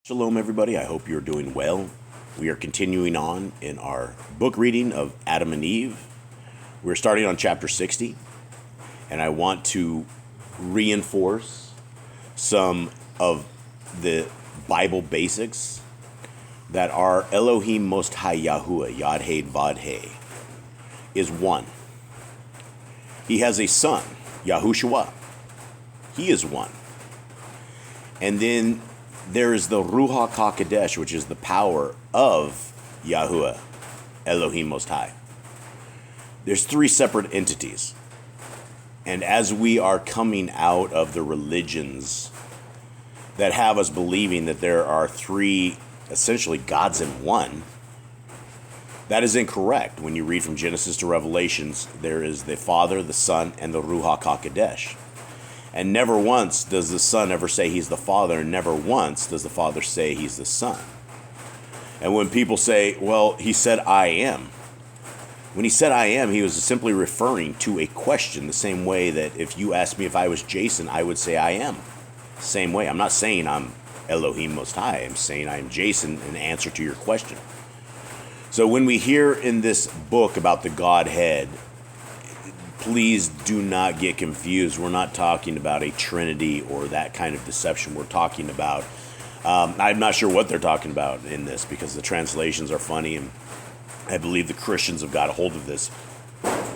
Shalom, everybody. I hope you're doing well. We are continuing on in our book reading of Adam and Eve. We're starting on chapter 60, and I want to reinforce some of the Bible basics that our Elohim Most High Yahuwah, Yad-Heh Vad-Heh, is one. He has a son, Yahushua. He is one. And then there is the Ruach HaKodesh, which is the power of Yahuwah, Elohim Most High. There's three separate entities. And as we are coming out of the religions that have us believing that there are three, essentially, gods in one, that is incorrect. When you read from Genesis to Revelations, there is the Father, the Son, and the Ruach HaKodesh. And never once does the Son ever say he's the Father, and never once does the Father say he's the Son. And when people say, well, he said, I am. When he said, I am, he was simply referring to a question, the same way that if you asked me if I was Jason, I would say I am. Same way. I'm not saying I'm Elohim Most High. I'm saying I am Jason in answer to your question. So when we hear in this book about the Godhead, please do not get confused. We're not talking about a Trinity or that kind of deception. We're talking about, I'm not sure what they're talking about in this because the translations are funny, and I believe the Christians have got a hold of this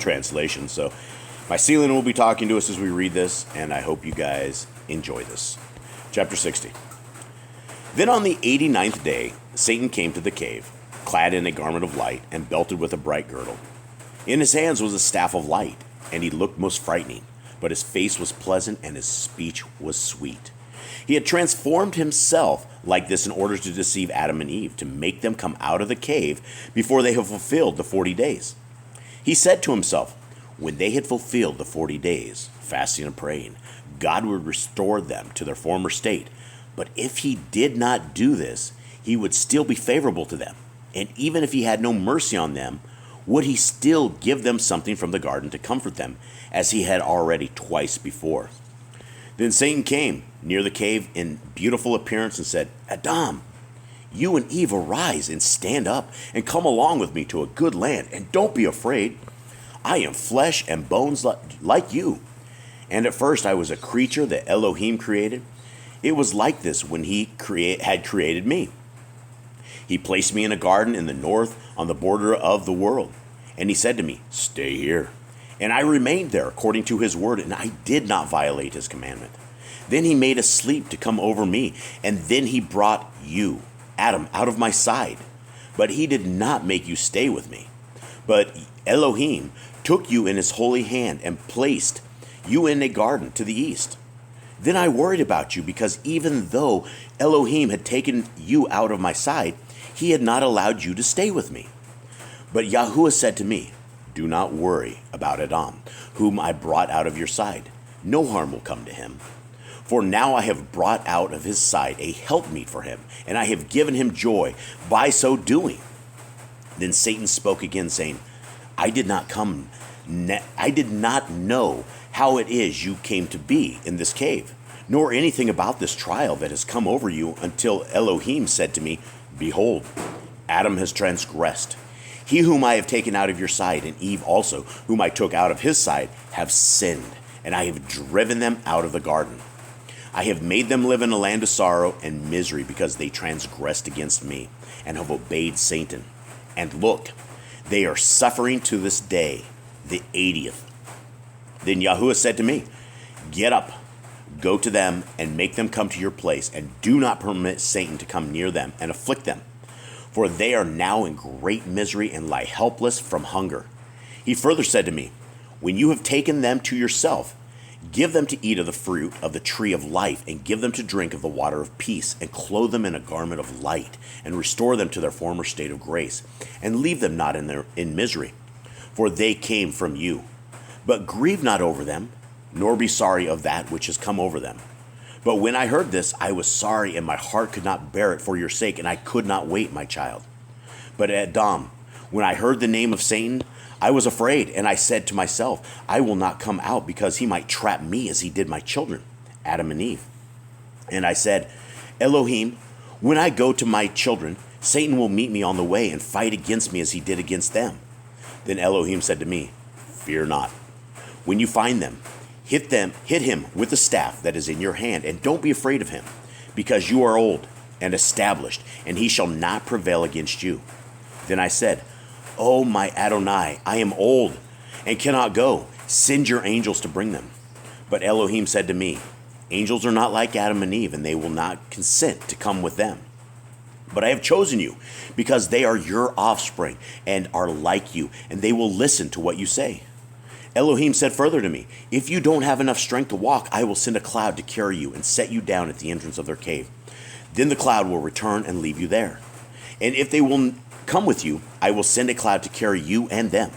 translation. So my Sealant will be talking to us as we read this, and I hope you guys enjoy this. Chapter 60. Then on the 89th day, Satan came to the cave, clad in a garment of light and belted with a bright girdle. In his hands was a staff of light, and he looked most frightening, but his face was pleasant and his speech was sweet. He had transformed himself like this in order to deceive Adam and Eve, to make them come out of the cave before they have fulfilled the 40 days. He said to himself, when they had fulfilled the 40 days, fasting and praying, God would restore them to their former state. But if he did not do this, he would still be favorable to them. And even if he had no mercy on them, would he still give them something from the garden to comfort them, as he had already twice before? Then Satan came near the cave in beautiful appearance and said, Adam, you and Eve arise and stand up and come along with me to a good land, and don't be afraid. I am flesh and bones like you. And at first I was a creature that Elohim created. It was like this when he had created me. He placed me in a garden in the north on the border of the world. And he said to me, stay here. And I remained there according to his word, and I did not violate his commandment. Then he made a sleep to come over me, and then he brought you, Adam, out of my side. But he did not make you stay with me. But Elohim took you in his holy hand and placed you in a garden to the east. Then I worried about you, because even though Elohim had taken you out of my side, he had not allowed you to stay with me. But Yahuwah said to me, do not worry about Adam, whom I brought out of your side. No harm will come to him. For now I have brought out of his side a helpmeet for him, and I have given him joy by so doing. Then Satan spoke again, saying, I did not know how it is you came to be in this cave, nor anything about this trial that has come over you, until Elohim said to me, behold, Adam has transgressed. He whom I have taken out of your side, and Eve also, whom I took out of his side, have sinned, and I have driven them out of the garden. I have made them live in a land of sorrow and misery, because they transgressed against me, and have obeyed Satan. And look, they are suffering to this day, the 80th. Then Yahuwah said to me, get up, go to them, and make them come to your place, and do not permit Satan to come near them and afflict them. For they are now in great misery and lie helpless from hunger. He further said to me, when you have taken them to yourself, give them to eat of the fruit of the tree of life, and give them to drink of the water of peace, and clothe them in a garment of light, and restore them to their former state of grace, and leave them not in misery. For they came from you. But grieve not over them, nor be sorry of that which has come over them. But when I heard this, I was sorry, and my heart could not bear it for your sake, and I could not wait, my child. But Adam, when I heard the name of Satan, I was afraid, and I said to myself, I will not come out, because he might trap me as he did my children, Adam and Eve. And I said, Elohim, When I go to my children, Satan will meet me on the way and fight against me as he did against them. Then Elohim said to me, fear not. When you find them, hit him with the staff that is in your hand, and don't be afraid of him, because you are old and established, and he shall not prevail against you. Then I said, O my Adonai, I am old and cannot go. Send your angels to bring them. But Elohim said to me, angels are not like Adam and Eve, and they will not consent to come with them. But I have chosen you, because they are your offspring and are like you, and they will listen to what you say. Elohim said further to me, if you don't have enough strength to walk, I will send a cloud to carry you and set you down at the entrance of their cave. Then the cloud will return and leave you there. And if they will come with you, I will send a cloud to carry you and them.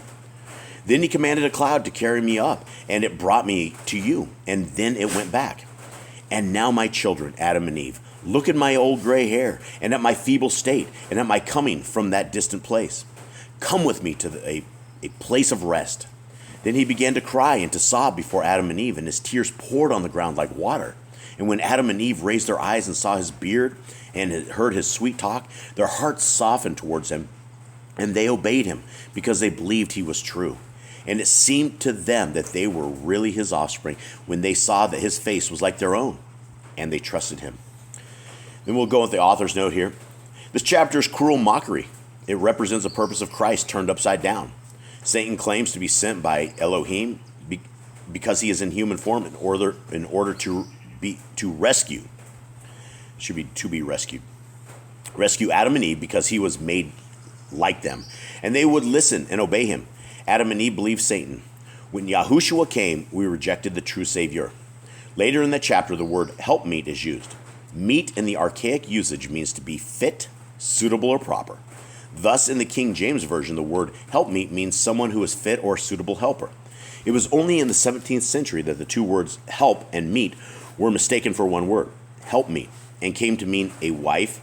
Then he commanded a cloud to carry me up, and it brought me to you, and then it went back. And now my children, Adam and Eve, look at my old gray hair, and at my feeble state, and at my coming from that distant place. Come with me to a place of rest. Then he began to cry and to sob before Adam and Eve, and his tears poured on the ground like water. And when Adam and Eve raised their eyes and saw his beard and heard his sweet talk, their hearts softened towards him, and they obeyed him, because they believed he was true. And it seemed to them that they were really his offspring when they saw that his face was like their own, and they trusted him. Then we'll go with the author's note here. This chapter is cruel mockery. It represents the purpose of Christ turned upside down. Satan claims to be sent by Elohim because he is in human form in order to rescue. Should be to be rescued. Rescue Adam and Eve because he was made like them, and they would listen and obey him. Adam and Eve believed Satan. When Yahushua came, we rejected the true Savior. Later in the chapter, the word helpmeet is used. Meet in the archaic usage means to be fit, suitable, or proper. Thus, in the King James Version, the word helpmeet means someone who is fit or suitable helper. It was only in the 17th century that the two words help and meet were mistaken for one word, helpmeet, and came to mean a wife.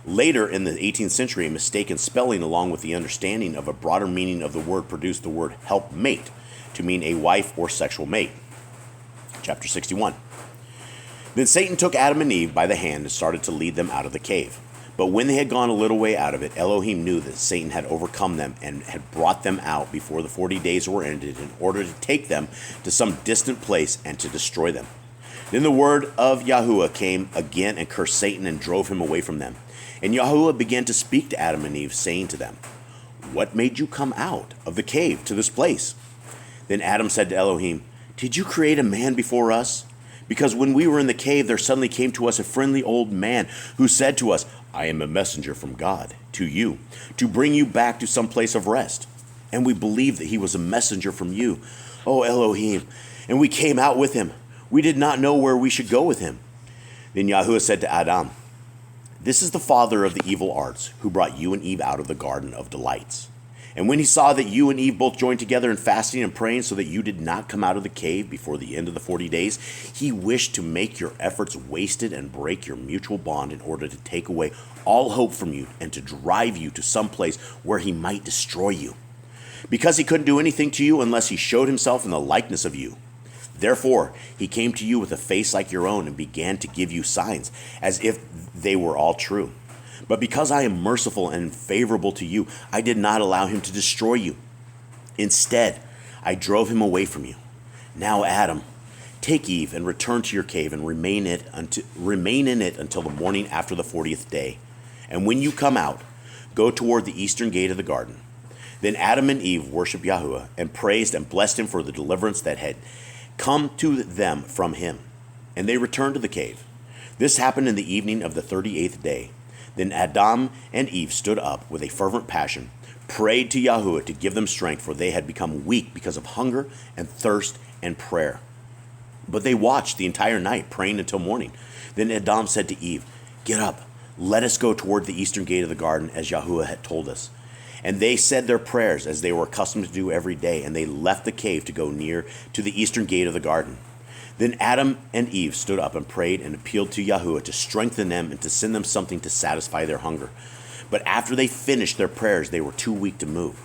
Later in the 18th century, a mistaken spelling along with the understanding of a broader meaning of the word produced the word helpmate to mean a wife or sexual mate. Chapter 61. Then Satan took Adam and Eve by the hand and started to lead them out of the cave. But when they had gone a little way out of it, Elohim knew that Satan had overcome them and had brought them out before the 40 days were ended in order to take them to some distant place and to destroy them. Then the word of Yahuwah came again and cursed Satan and drove him away from them. And Yahuwah began to speak to Adam and Eve, saying to them, what made you come out of the cave to this place? Then Adam said to Elohim, did you create a man before us? Because when we were in the cave, there suddenly came to us a friendly old man who said to us, I am a messenger from God to you, to bring you back to some place of rest. And we believed that he was a messenger from you, O Elohim, and we came out with him. We did not know where we should go with him. Then Yahuwah said to Adam, this is the father of the evil arts, who brought you and Eve out of the garden of delights. And when he saw that you and Eve both joined together in fasting and praying so that you did not come out of the cave before the end of the 40 days, he wished to make your efforts wasted and break your mutual bond in order to take away all hope from you and to drive you to some place where he might destroy you. Because he couldn't do anything to you unless he showed himself in the likeness of you. Therefore, he came to you with a face like your own and began to give you signs, as if they were all true. But because I am merciful and favorable to you, I did not allow him to destroy you. Instead, I drove him away from you. Now, Adam, take Eve and return to your cave and remain in it until the morning after the 40th day. And when you come out, go toward the eastern gate of the garden. Then Adam and Eve worshiped Yahuwah and praised and blessed him for the deliverance that had come to them from him. And they returned to the cave. This happened in the evening of the 38th day. Then Adam and Eve stood up with a fervent passion, prayed to Yahuwah to give them strength, for they had become weak because of hunger and thirst and prayer. But they watched the entire night, praying until morning. Then Adam said to Eve, get up, let us go toward the eastern gate of the garden, as Yahuwah had told us. And they said their prayers as they were accustomed to do every day, and they left the cave to go near to the eastern gate of the garden. Then Adam and Eve stood up and prayed and appealed to Yahuwah to strengthen them and to send them something to satisfy their hunger. But after they finished their prayers, they were too weak to move.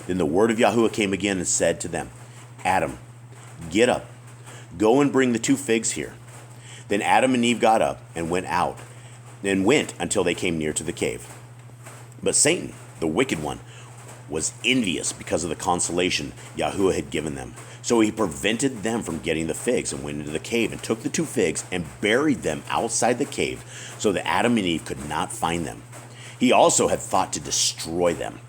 Then the word of Yahuwah came again and said to them, Adam, get up, go and bring the 2 figs here. Then Adam and Eve got up and went out and went until they came near to the cave. But Satan, the wicked one, was envious because of the consolation Yahuwah had given them. So he prevented them from getting the figs and went into the cave and took the 2 figs and buried them outside the cave so that Adam and Eve could not find them. He also had thought to destroy them.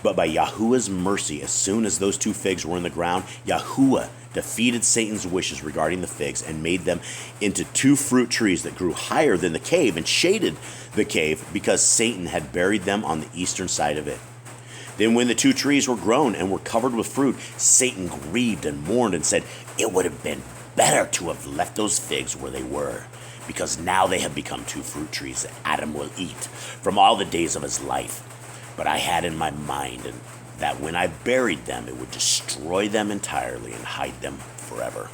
But by Yahuwah's mercy, as soon as those 2 figs were in the ground, Yahuwah defeated Satan's wishes regarding the figs and made them into 2 fruit trees that grew higher than the cave and shaded the cave because Satan had buried them on the eastern side of it. Then when the 2 trees were grown and were covered with fruit, Satan grieved and mourned and said, "It would have been better to have left those figs where they were, because now they have become 2 fruit trees that Adam will eat from all the days of his life. But I had in my mind that when I buried them, it would destroy them entirely and hide them forever.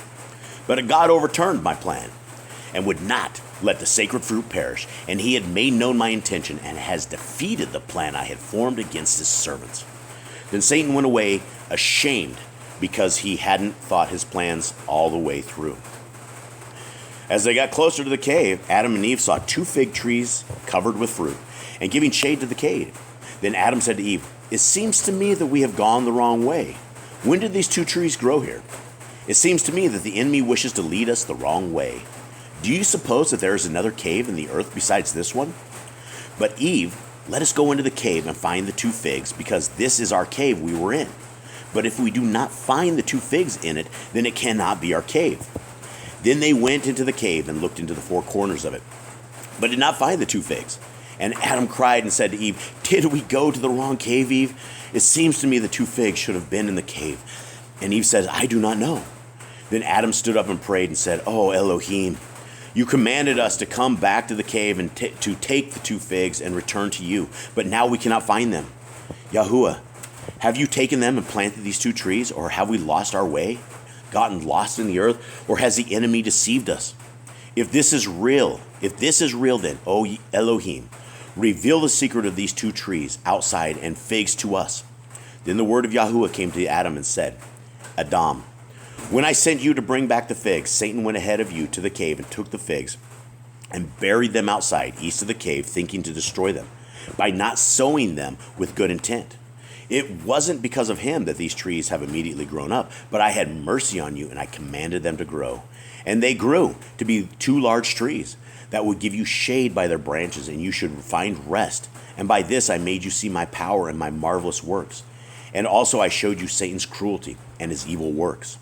But God overturned my plan and would not let the sacred fruit perish, and he had made known my intention and has defeated the plan I had formed against his servants." Then Satan went away ashamed because he hadn't thought his plans all the way through. As they got closer to the cave, Adam and Eve saw 2 fig trees covered with fruit and giving shade to the cave. Then Adam said to Eve, "It seems to me that we have gone the wrong way. When did these 2 trees grow here? It seems to me that the enemy wishes to lead us the wrong way. Do you suppose that there is another cave in the earth besides this one?" But Eve, "Let us go into the cave and find the 2 figs, because this is our cave we were in. But if we do not find the 2 figs in it, then it cannot be our cave." Then they went into the cave and looked into the 4 corners of it, but did not find the 2 figs. And Adam cried and said to Eve, "Did we go to the wrong cave, Eve? It seems to me the 2 figs should have been in the cave." And Eve said, "I do not know." Then Adam stood up and prayed and said, "Oh Elohim, you commanded us to come back to the cave and to take the 2 figs and return to you, but now we cannot find them. Yahuwah, have you taken them and planted these 2 trees, or have we lost our way, gotten lost in the earth, or has the enemy deceived us? If this is real, then, O Elohim, reveal the secret of these 2 trees outside and figs to us." Then the word of Yahuwah came to Adam and said, "Adam, when I sent you to bring back the figs, Satan went ahead of you to the cave and took the figs and buried them outside, east of the cave, thinking to destroy them, by not sowing them with good intent. It wasn't because of him that these trees have immediately grown up, but I had mercy on you and I commanded them to grow. And they grew to be 2 large trees that would give you shade by their branches, and you should find rest. And by this I made you see my power and my marvelous works. And also I showed you Satan's cruelty and his evil works.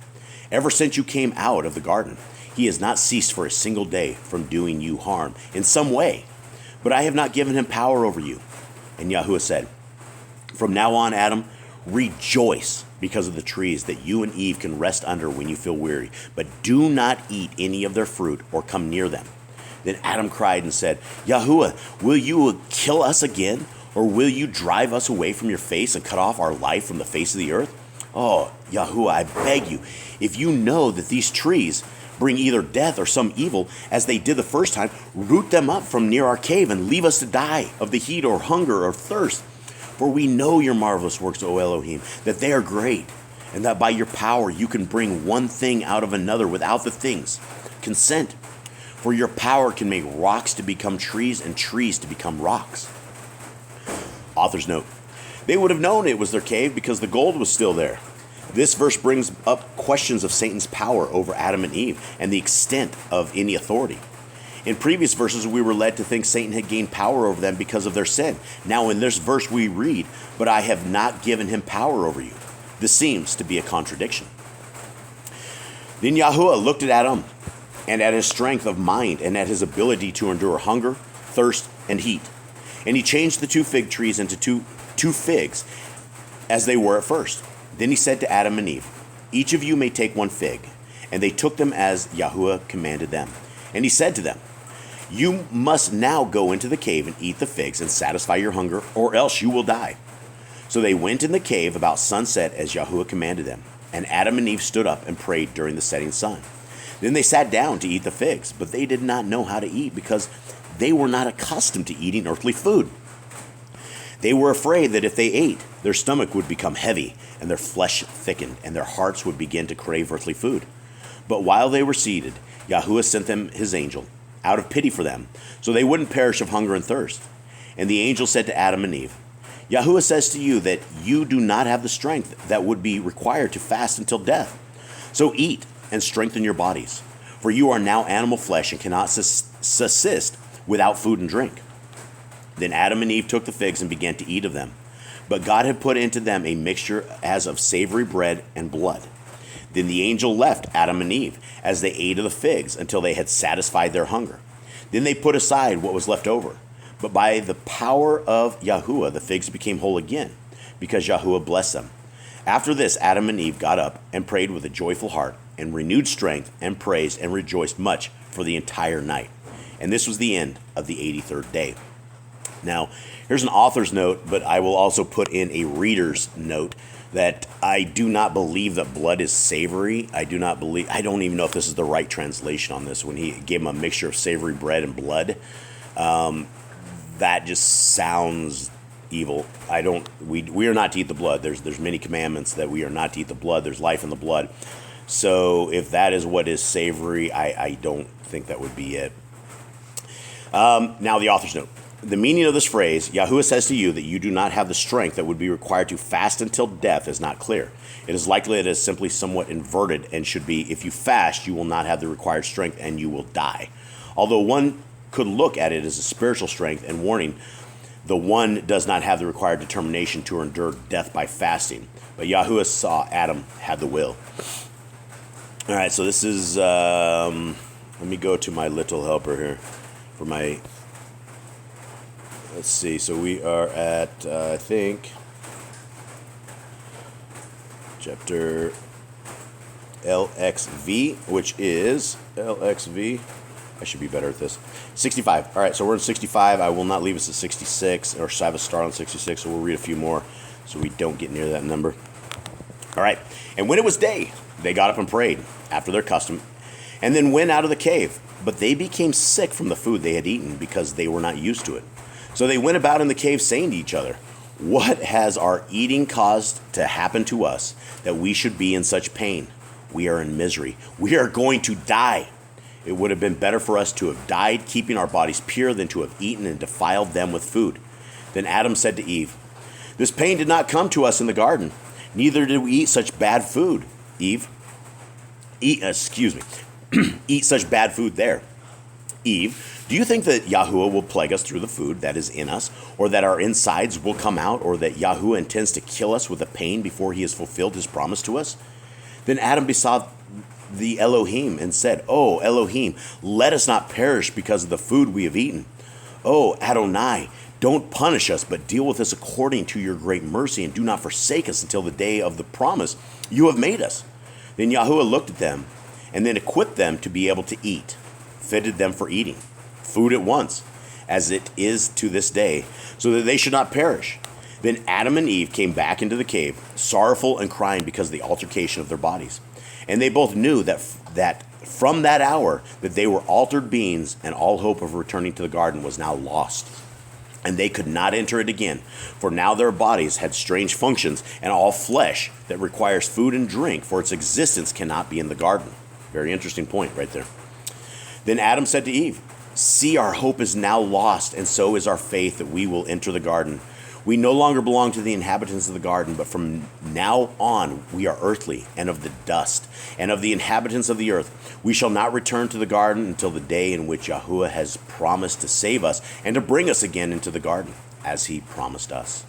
Ever since you came out of the garden, he has not ceased for a single day from doing you harm in some way, but I have not given him power over you." And Yahuwah said, "From now on, Adam, rejoice because of the trees that you and Eve can rest under when you feel weary, but do not eat any of their fruit or come near them." Then Adam cried and said, "Yahuwah, will you kill us again? Or will you drive us away from your face and cut off our life from the face of the earth? Oh, Yahuwah, I beg you, if you know that these trees bring either death or some evil, as they did the first time, root them up from near our cave and leave us to die of the heat or hunger or thirst. For we know your marvelous works, O Elohim, that they are great, and that by your power you can bring one thing out of another without the things consent. For your power can make rocks to become trees and trees to become rocks." Author's note: they would have known it was their cave because the gold was still there. This verse brings up questions of Satan's power over Adam and Eve and the extent of any authority. In previous verses, we were led to think Satan had gained power over them because of their sin. Now in this verse we read, "But I have not given him power over you." This seems to be a contradiction. Then Yahuwah looked at Adam and at his strength of mind and at his ability to endure hunger, thirst, and heat. And he changed the 2 fig trees into two figs as they were at first. Then he said to Adam and Eve, "Each of you may take 1 fig." And they took them as Yahuwah commanded them. And he said to them, "You must now go into the cave and eat the figs and satisfy your hunger, or else you will die." So they went in the cave about sunset as Yahuwah commanded them. And Adam and Eve stood up and prayed during the setting sun. Then they sat down to eat the figs, but they did not know how to eat because they were not accustomed to eating earthly food. They were afraid that if they ate, their stomach would become heavy and their flesh thickened, and their hearts would begin to crave earthly food. But while they were seated, Yahuwah sent them his angel, out of pity for them, so they wouldn't perish of hunger and thirst. And the angel said to Adam and Eve, Yahuwah says to you that you do not have the strength that would be required to fast until death. So eat and strengthen your bodies, for you are now animal flesh and cannot subsist without food and drink. Then Adam and Eve took the figs and began to eat of them. But God had put into them a mixture as of savory bread and blood. Then the angel left Adam and Eve as they ate of the figs until they had satisfied their hunger. Then they put aside what was left over. But by the power of Yahuwah, the figs became whole again, because Yahuwah blessed them. After this, Adam and Eve got up and prayed with a joyful heart, and renewed strength, and praised, and rejoiced much for the entire night. And this was the end of the 83rd day. Now, here's an author's note, but I will also put in a reader's note that I do not believe that blood is savory. I don't even know if this is the right translation on this. When he gave them a mixture of savory bread and blood, that just sounds evil. We are not to eat the blood. There's many commandments that we are not to eat the blood. There's life in the blood. So if that is what is savory, I don't think that would be it. Now the author's note. The meaning of this phrase, Yahuwah says to you that you do not have the strength that would be required to fast until death, is not clear. It is likely it is simply somewhat inverted and should be, if you fast, you will not have the required strength and you will die. Although one could look at it as a spiritual strength and warning, the one does not have the required determination to endure death by fasting. But Yahuwah saw Adam had the will. All right, so this is, let me go to my little helper here for my, let's see, so we are at, I think, chapter LXV, which is LXV. I should be better at this. 65. All right, so we're in 65. I will not leave us at 66, or have a start on 66, so we'll read a few more so we don't get near that number. All right, and when it was day, they got up and prayed, after their custom, and then went out of the cave. But they became sick from the food they had eaten, because they were not used to it. So they went about in the cave, saying to each other, what has our eating caused to happen to us, that we should be in such pain? We are in misery. We are going to die. It would have been better for us to have died, keeping our bodies pure, than to have eaten and defiled them with food. Then Adam said to Eve, this pain did not come to us in the garden, neither did we eat such bad food. Eve, eat such bad food there. Eve, do you think that Yahuwah will plague us through the food that is in us, or that our insides will come out, or that Yahuwah intends to kill us with a pain before he has fulfilled his promise to us? Then Adam besought the Elohim and said, oh, Elohim, let us not perish because of the food we have eaten. Oh, Adonai, don't punish us, but deal with us according to your great mercy, and do not forsake us until the day of the promise you have made us. Then Yahuwah looked at them, and then equipped them to be able to eat, fitted them for eating, food at once, as it is to this day, so that they should not perish. Then Adam and Eve came back into the cave, sorrowful and crying because of the altercation of their bodies. And they both knew that from that hour that they were altered beings, and all hope of returning to the garden was now lost. And they could not enter it again, for now their bodies had strange functions, and all flesh that requires food and drink for its existence cannot be in the garden. Very interesting point right there. Then Adam said to Eve, see, our hope is now lost, and so is our faith that we will enter the garden. We no longer belong to the inhabitants of the garden, but from now on we are earthly, and of the dust, and of the inhabitants of the earth. We shall not return to the garden until the day in which Yahuwah has promised to save us, and to bring us again into the garden, as he promised us.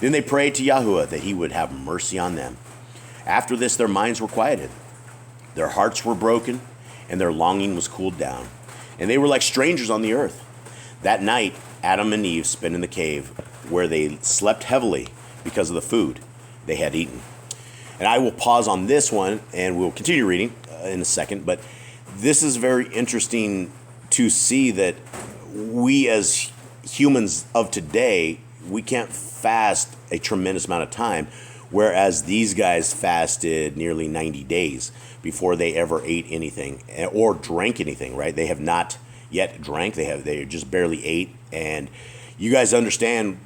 Then they prayed to Yahuwah that he would have mercy on them. After this their minds were quieted, their hearts were broken, and their longing was cooled down, and they were like strangers on the earth. That night Adam and Eve spent in the cave, where they slept heavily because of the food they had eaten. And I will pause on this one, and we'll continue reading in a second, but this is very interesting to see that we as humans of today, we can't fast a tremendous amount of time, whereas these guys fasted nearly 90 days before they ever ate anything or drank anything, right? They have not yet drank. They just barely ate. And you guys understand,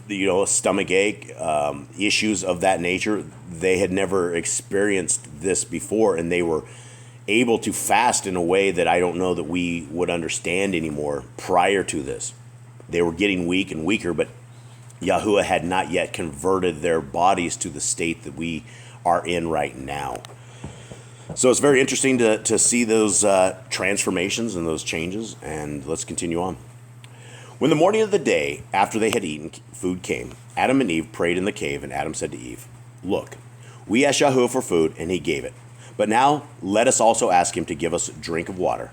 stomach ache, issues of that nature. They had never experienced this before, and they were able to fast in a way that I don't know that we would understand anymore prior to this. They were getting weak and weaker, but Yahuwah had not yet converted their bodies to the state that we are in right now. So it's very interesting to see those transformations and those changes, and let's continue on. When the morning of the day after they had eaten, food came. Adam and Eve prayed in the cave, and Adam said to Eve, "Look, we asked Yahuwah for food, and he gave it. But now let us also ask him to give us a drink of water."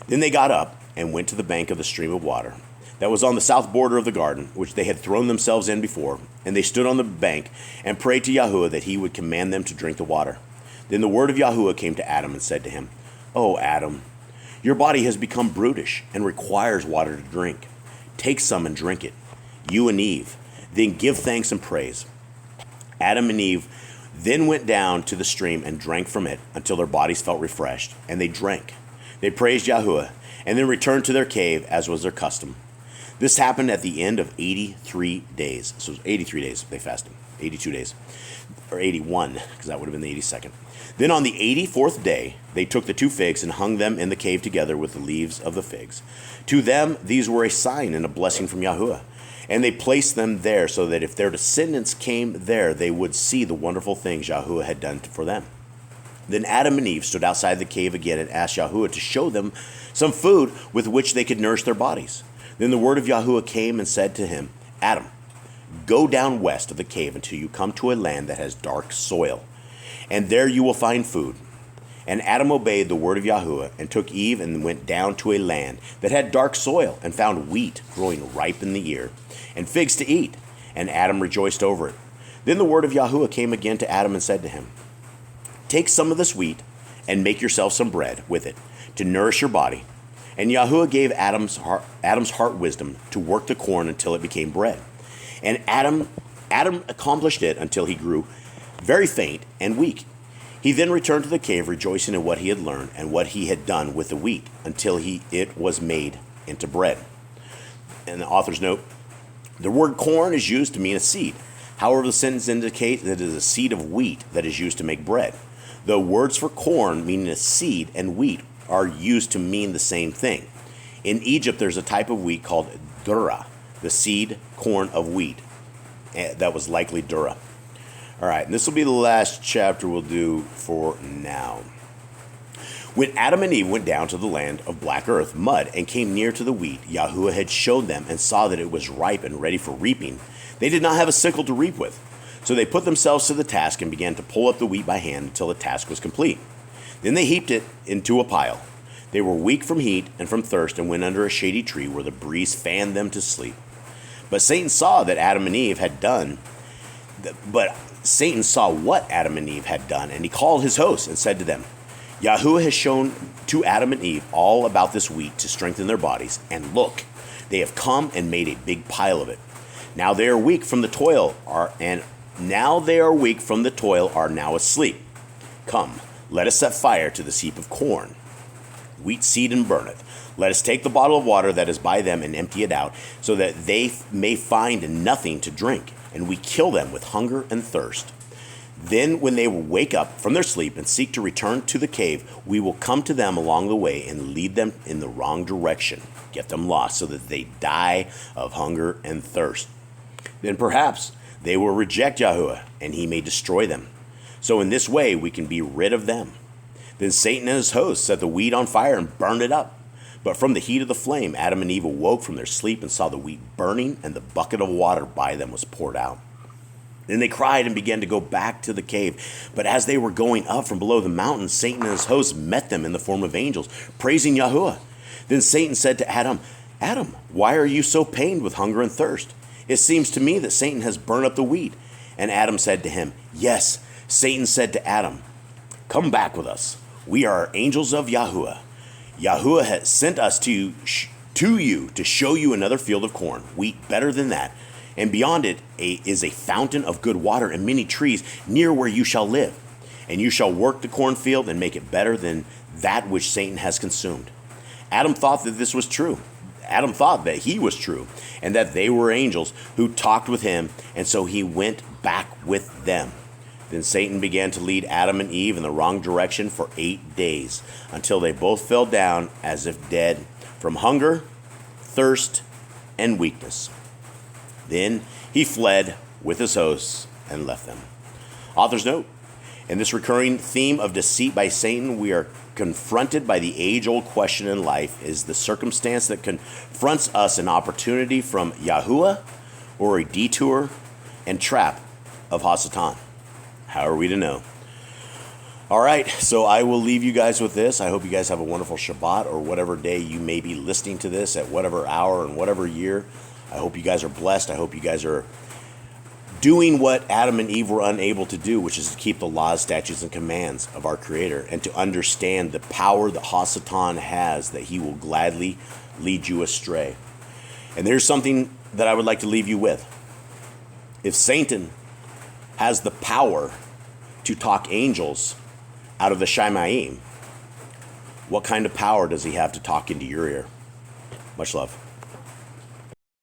Then they got up and went to the bank of the stream of water that was on the south border of the garden, which they had thrown themselves in before. And they stood on the bank and prayed to Yahuwah that he would command them to drink the water. Then the word of Yahuwah came to Adam and said to him, "O Adam, your body has become brutish and requires water to drink. Take some and drink it, you and Eve. Then give thanks and praise." Adam and Eve then went down to the stream and drank from it until their bodies felt refreshed, and they drank. They praised Yahuwah, and then returned to their cave as was their custom. This happened at the end of 83 days. So it was 83 days they fasted. 82 days. Or 81, because that would have been the 82nd. Then on the 84th day, they took the 2 figs and hung them in the cave together with the leaves of the figs. To them, these were a sign and a blessing from Yahuwah. And they placed them there so that if their descendants came there, they would see the wonderful things Yahuwah had done for them. Then Adam and Eve stood outside the cave again and asked Yahuwah to show them some food with which they could nourish their bodies. Then the word of Yahuwah came and said to him, "Adam, go down west of the cave until you come to a land that has dark soil, and there you will find food." And Adam obeyed the word of Yahuwah and took Eve and went down to a land that had dark soil and found wheat growing ripe in the ear and figs to eat. And Adam rejoiced over it. Then the word of Yahuwah came again to Adam and said to him, "Take some of this wheat and make yourself some bread with it to nourish your body." And Yahuwah gave Adam's heart wisdom to work the corn until it became bread. And Adam accomplished it until he grew very faint and weak. He then returned to the cave, rejoicing in what he had learned and what he had done with the wheat until it was made into bread. And the author's note, the word corn is used to mean a seed. However, the sentence indicates that it is a seed of wheat that is used to make bread. The words for corn, meaning a seed, and wheat are used to mean the same thing. In Egypt, there's a type of wheat called durra, the seed corn of wheat. That was likely durra. All right, and this will be the last chapter we'll do for now. When Adam and Eve went down to the land of black earth, mud, and came near to the wheat Yahuwah had showed them and saw that it was ripe and ready for reaping, they did not have a sickle to reap with. So they put themselves to the task and began to pull up the wheat by hand until the task was complete. Then they heaped it into a pile. They were weak from heat and from thirst and went under a shady tree where the breeze fanned them to sleep. But Satan saw what Adam and Eve had done, and he called his hosts and said to them, "Yahuwah has shown to Adam and Eve all about this wheat to strengthen their bodies, and look, they have come and made a big pile of it. Now they are weak from the toil, are now asleep. Come, let us set fire to this heap of corn, wheat seed, and burn it. Let us take the bottle of water that is by them and empty it out, so that they may find nothing to drink, and we kill them with hunger and thirst. Then when they wake up from their sleep and seek to return to the cave, we will come to them along the way and lead them in the wrong direction, get them lost so that they die of hunger and thirst. Then perhaps they will reject Yahuwah, and he may destroy them. So in this way we can be rid of them." Then Satan and his hosts set the wheat on fire and burned it up. But from the heat of the flame, Adam and Eve awoke from their sleep and saw the wheat burning, and the bucket of water by them was poured out. Then they cried and began to go back to the cave. But as they were going up from below the mountain, Satan and his hosts met them in the form of angels, praising Yahuwah. Then Satan said to Adam, "Adam, why are you so pained with hunger and thirst? It seems to me that Satan has burned up the wheat." And Adam said to him, "Yes." Satan said to Adam, "Come back with us. We are angels of Yahuwah. Yahuwah has sent us to you to show you another field of corn, wheat better than that. And beyond it is a fountain of good water and many trees near where you shall live. And you shall work the cornfield and make it better than that which Satan has consumed." Adam thought that this was true. Adam thought that he was true and that they were angels who talked with him, and so he went back with them. Then Satan began to lead Adam and Eve in the wrong direction for 8 days, until they both fell down as if dead from hunger, thirst, and weakness. Then he fled with his hosts and left them. Author's note: in this recurring theme of deceit by Satan, we are confronted by the age-old question in life: is the circumstance that confronts us an opportunity from Yahuwah, or a detour and trap of Hasatan? How are we to know? All right, so I will leave you guys with this. I hope you guys have a wonderful Shabbat, or whatever day you may be listening to this, at whatever hour and whatever year. I hope you guys are blessed. I hope you guys are doing what Adam and Eve were unable to do, which is to keep the laws, statutes, and commands of our Creator, and to understand the power that Hasatan has, that he will gladly lead you astray. And there's something that I would like to leave you with. If Satan has the power to talk angels out of the Shamayim, what kind of power does he have to talk into your ear? Much love.